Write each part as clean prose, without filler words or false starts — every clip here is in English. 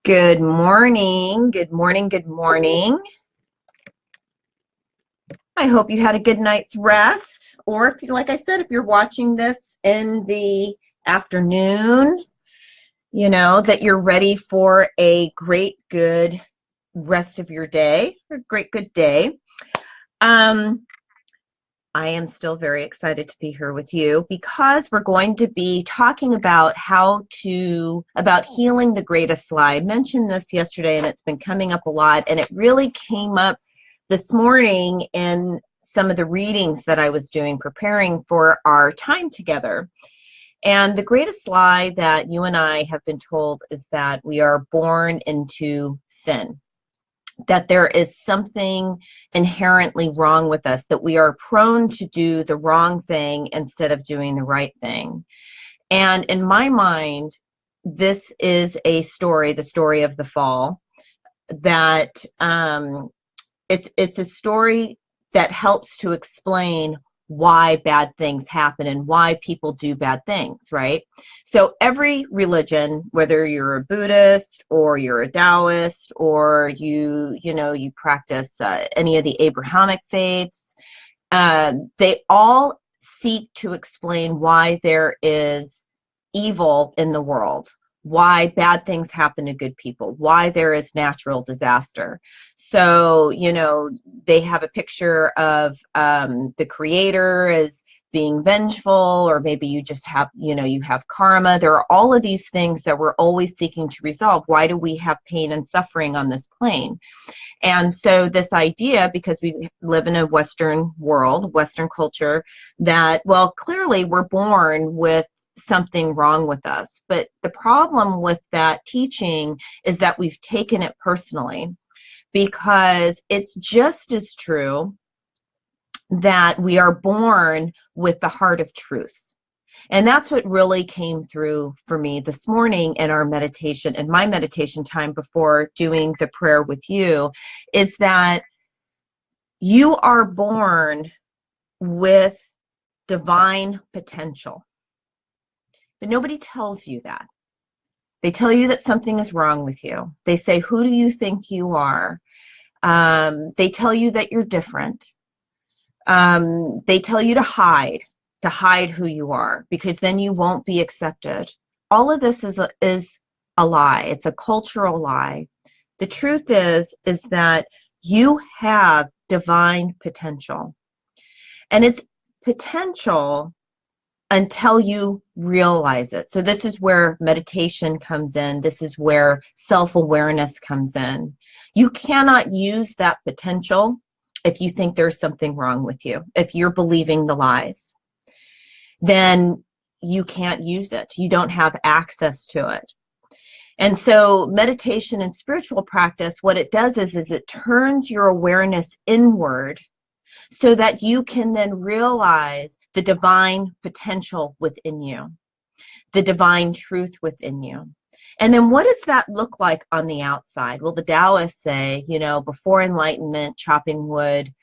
Good morning. Good morning. Good morning. I hope you had a good night's rest. Or if you, like I said, if you're watching this in the afternoon, that you're ready for a great, good rest of your day, a great, good day. I am still very excited to be here with you because we're going to be talking about about healing the greatest lie. I mentioned this yesterday and it's been coming up a lot, and it really came up this morning in some of the readings that I was doing preparing for our time together. And the greatest lie that you and I have been told is that we are born into sin, that there is something inherently wrong with us, that we are prone to do the wrong thing instead of doing the right thing. And in my mind, this is a story, the story of the fall, that it's a story that helps to explain why bad things happen and why people do bad things, right? So every religion, whether you're a Buddhist or you're a Taoist or you practice any of the Abrahamic faiths, they all seek to explain why there is evil in the world, why bad things happen to good people, why there is natural disaster. So, they have a picture of the creator as being vengeful, or maybe you just have, you have karma. There are all of these things that we're always seeking to resolve. Why do we have pain and suffering on this plane? And so this idea, because we live in a Western world, Western culture, that, well, clearly we're born with something wrong with us. But the problem with that teaching is that we've taken it personally, because it's just as true that we are born with the heart of truth. And that's what really came through for me this morning in our meditation, in my meditation time before doing the prayer with you, is that you are born with divine potential. But nobody tells you that. They tell you that something is wrong with you. They say, who do you think you are? They tell you that you're different. They tell you to hide who you are, because then you won't be accepted. All of this is a lie. It's a cultural lie. The truth is that you have divine potential. And it's potential until you realize it. So this is where meditation comes in. This is where self-awareness comes in. You cannot use that potential if you think there's something wrong with you. If you're believing the lies, then you can't use it. You don't have access to it. And so meditation and spiritual practice, what it does is it turns your awareness inward so that you can then realize the divine potential within you, the divine truth within you. And then what does that look like on the outside? Well, the Taoists say, before enlightenment, chopping wood,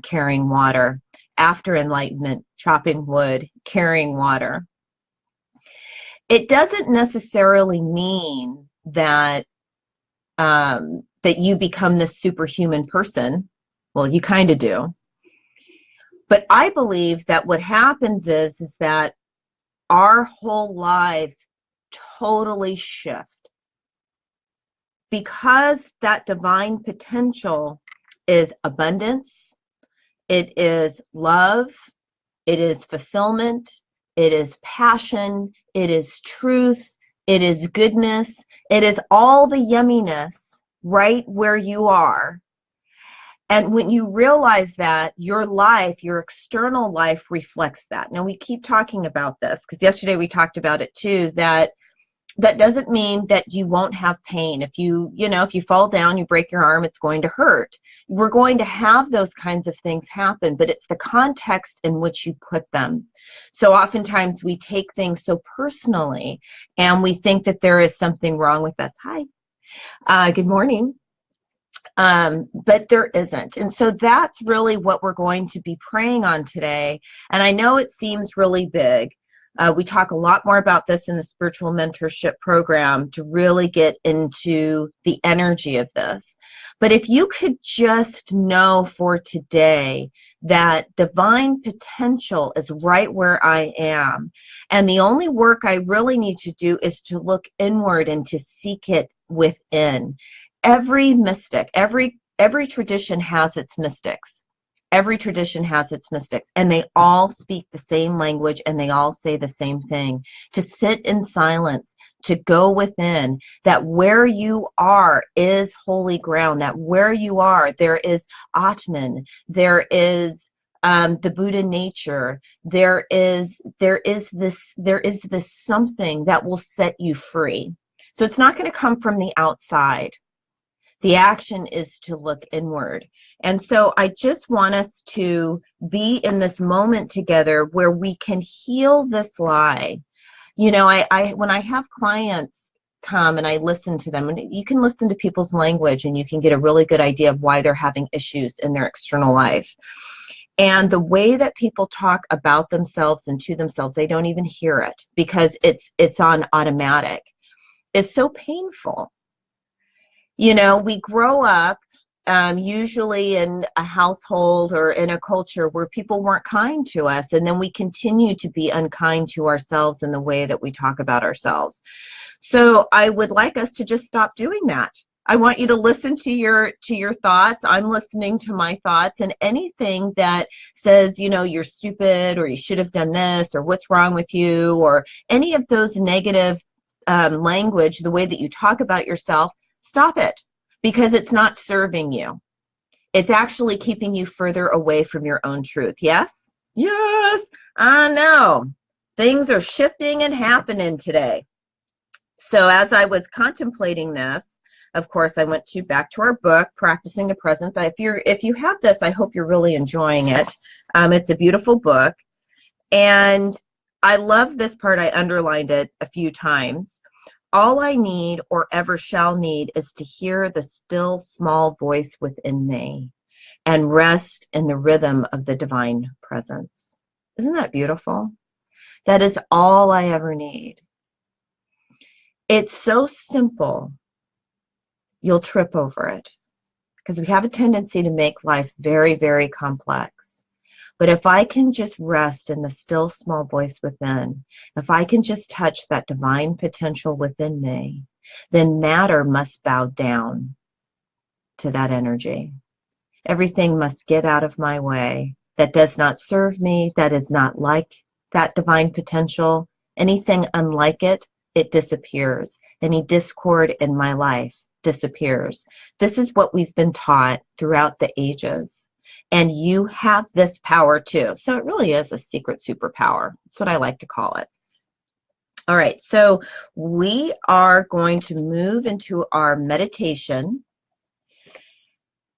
carrying water. After enlightenment, chopping wood, carrying water. It doesn't necessarily mean that that you become this superhuman person. Well, you kind of do. But I believe that what happens is that our whole lives totally shift, because that divine potential is abundance, it is love, it is fulfillment, it is passion, it is truth, it is goodness, it is all the yumminess right where you are. And when you realize that, your life, your external life reflects that. Now, we keep talking about this because yesterday we talked about it too, that doesn't mean that you won't have pain. If if you fall down, you break your arm, it's going to hurt. We're going to have those kinds of things happen, but it's the context in which you put them. So oftentimes we take things so personally and we think that there is something wrong with us. Hi, good morning. But there isn't. And so that's really what we're going to be praying on today. And I know it seems really big, We talk a lot more about this in the spiritual mentorship program to really get into the energy of this. But if you could just know for today that divine potential is right where I am, and the only work I really need to do is to look inward and to seek it within. Every mystic, every tradition has its mystics. Every tradition has its mystics, and they all speak the same language, and they all say the same thing: to sit in silence, to go within, that where you are is holy ground, that where you are, there is Atman, there is the Buddha nature, there is this something that will set you free. So it's not going to come from the outside. The action is to look inward. And so I just want us to be in this moment together where we can heal this lie. You know, I when I have clients come and I listen to them, and you can listen to people's language and you can get a really good idea of why they're having issues in their external life. And the way that people talk about themselves and to themselves, they don't even hear it because it's on automatic. It's so painful. You know, we grow up usually in a household or in a culture where people weren't kind to us, and then we continue to be unkind to ourselves in the way that we talk about ourselves. So I would like us to just stop doing that. I want you to listen to your thoughts. I'm listening to my thoughts, and anything that says, you know, you're stupid or you should have done this or what's wrong with you or any of those negative language, the way that you talk about yourself, stop it, because it's not serving you. It's actually keeping you further away from your own truth. Yes? Yes, I know. Things are shifting and happening today. So as I was contemplating this, of course, I went back to our book, Practicing the Presence. If you have this, I hope you're really enjoying it. It's a beautiful book. And I love this part. I underlined it a few times. All I need or ever shall need is to hear the still small voice within me and rest in the rhythm of the divine presence. Isn't that beautiful? That is all I ever need. It's so simple, you'll trip over it, because we have a tendency to make life very, very complex. But if I can just rest in the still small voice within, if I can just touch that divine potential within me, then matter must bow down to that energy. Everything must get out of my way that does not serve me, that is not like that divine potential. Anything unlike it, it disappears. Any discord in my life disappears. This is what we've been taught throughout the ages. And you have this power too. So it really is a secret superpower. That's what I like to call it. All right, so we are going to move into our meditation.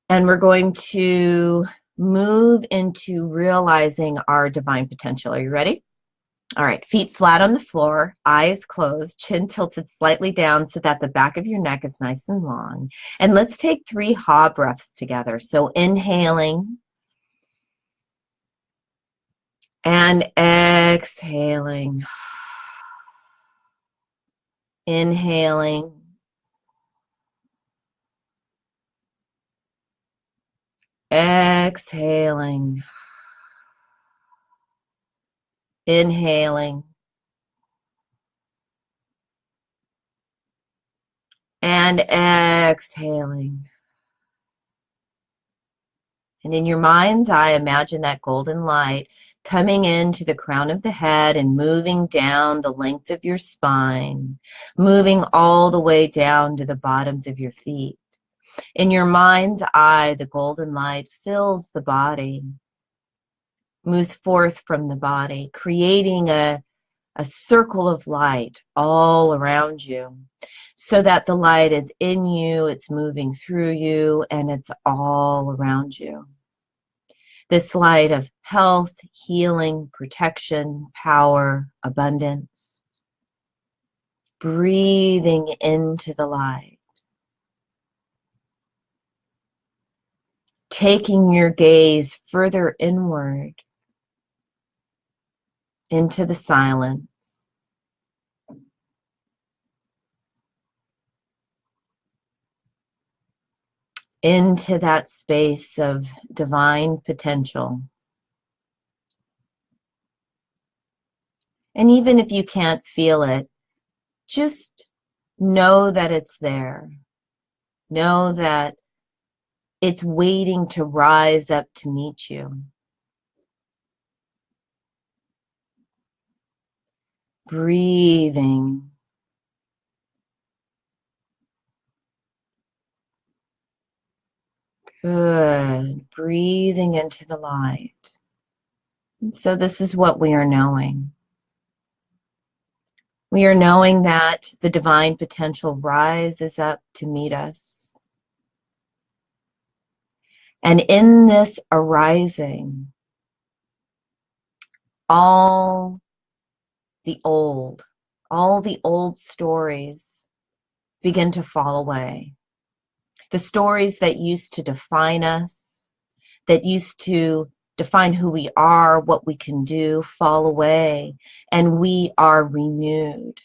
And we're going to move into realizing our divine potential. Are you ready? All right, feet flat on the floor, eyes closed, chin tilted slightly down so that the back of your neck is nice and long. And let's take 3 ha breaths together. So inhaling and exhaling. Inhaling exhaling, inhaling, and exhaling. And in your mind's eye, imagine that golden light coming into the crown of the head and moving down the length of your spine, moving all the way down to the bottoms of your feet. In your mind's eye, the golden light fills the body, moves forth from the body, creating a circle of light all around you, so that the light is in you, it's moving through you, and it's all around you. This light of health, healing, protection, power, abundance. Breathing into the light. Taking your gaze further inward. into the silence, into that space of divine potential. And even if you can't feel it, just know that it's there. Know that it's waiting to rise up to meet you. Breathing. Good. Breathing into the light. And so this is what we are knowing. We are knowing that the divine potential rises up to meet us. And in this arising, all the old stories begin to fall away. The stories that used to define us, that used to define who we are, what we can do, fall away, and we are renewed.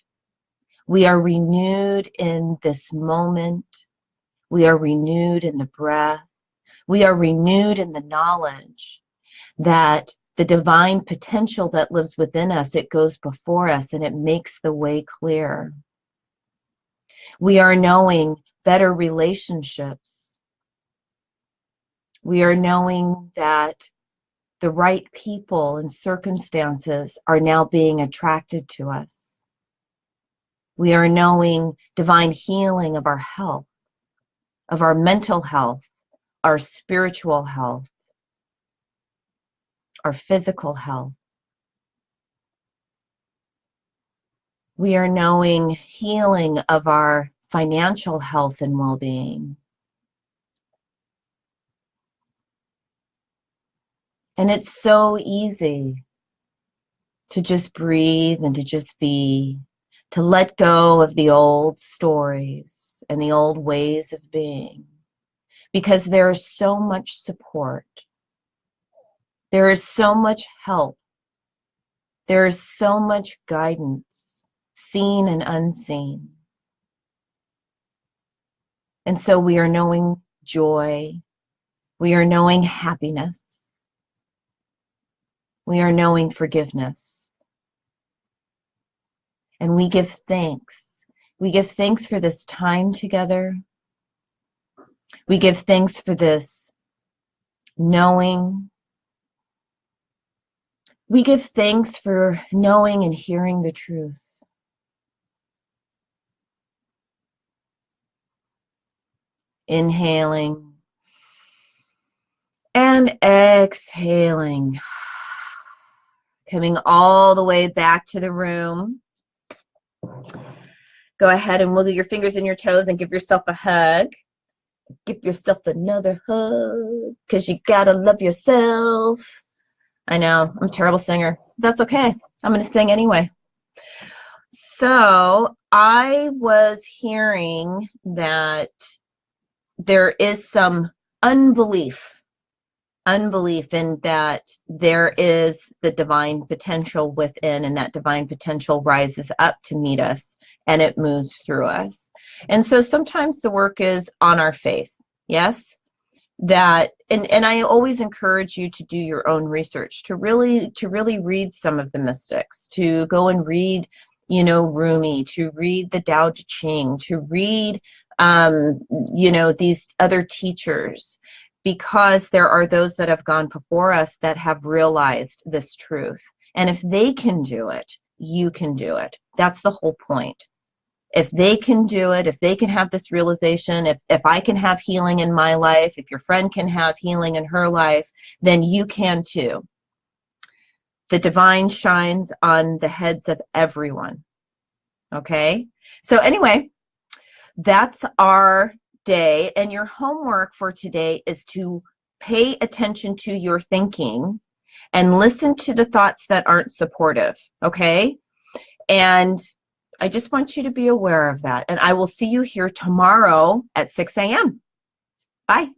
We are renewed in this moment. We are renewed in the breath. We are renewed in the knowledge that the divine potential that lives within us, it goes before us and it makes the way clear. We are knowing better relationships. We are knowing that the right people and circumstances are now being attracted to us. We are knowing divine healing of our health, of our mental health, our spiritual health, our physical health. We are knowing healing of our financial health and well-being. And it's so easy to just breathe and to just be, to let go of the old stories and the old ways of being, because there is so much support. There is so much help. There is so much guidance, seen and unseen. And so we are knowing joy. We are knowing happiness. We are knowing forgiveness. And we give thanks. We give thanks for this time together. We give thanks for this knowing. We give thanks for knowing and hearing the truth. Inhaling and exhaling. Coming all the way back to the room. Go ahead and wiggle your fingers and your toes and give yourself a hug. Give yourself another hug, because you gotta love yourself. I know, I'm a terrible singer. That's okay. I'm going to sing anyway. So I was hearing that there is some unbelief in that there is the divine potential within, and that divine potential rises up to meet us and it moves through us. And so sometimes the work is on our faith. Yes, that, and I always encourage you to do your own research, to really read some of the mystics, to go and read, Rumi, to read the Tao Te Ching, to read, these other teachers, because there are those that have gone before us that have realized this truth. And if they can do it, you can do it. That's the whole point. If they can do it, if they can have this realization, if I can have healing in my life, if your friend can have healing in her life, then you can too. The divine shines on the heads of everyone. Okay? So anyway, that's our day. And your homework for today is to pay attention to your thinking and listen to the thoughts that aren't supportive. Okay? And I just want you to be aware of that. And I will see you here tomorrow at 6 a.m. Bye.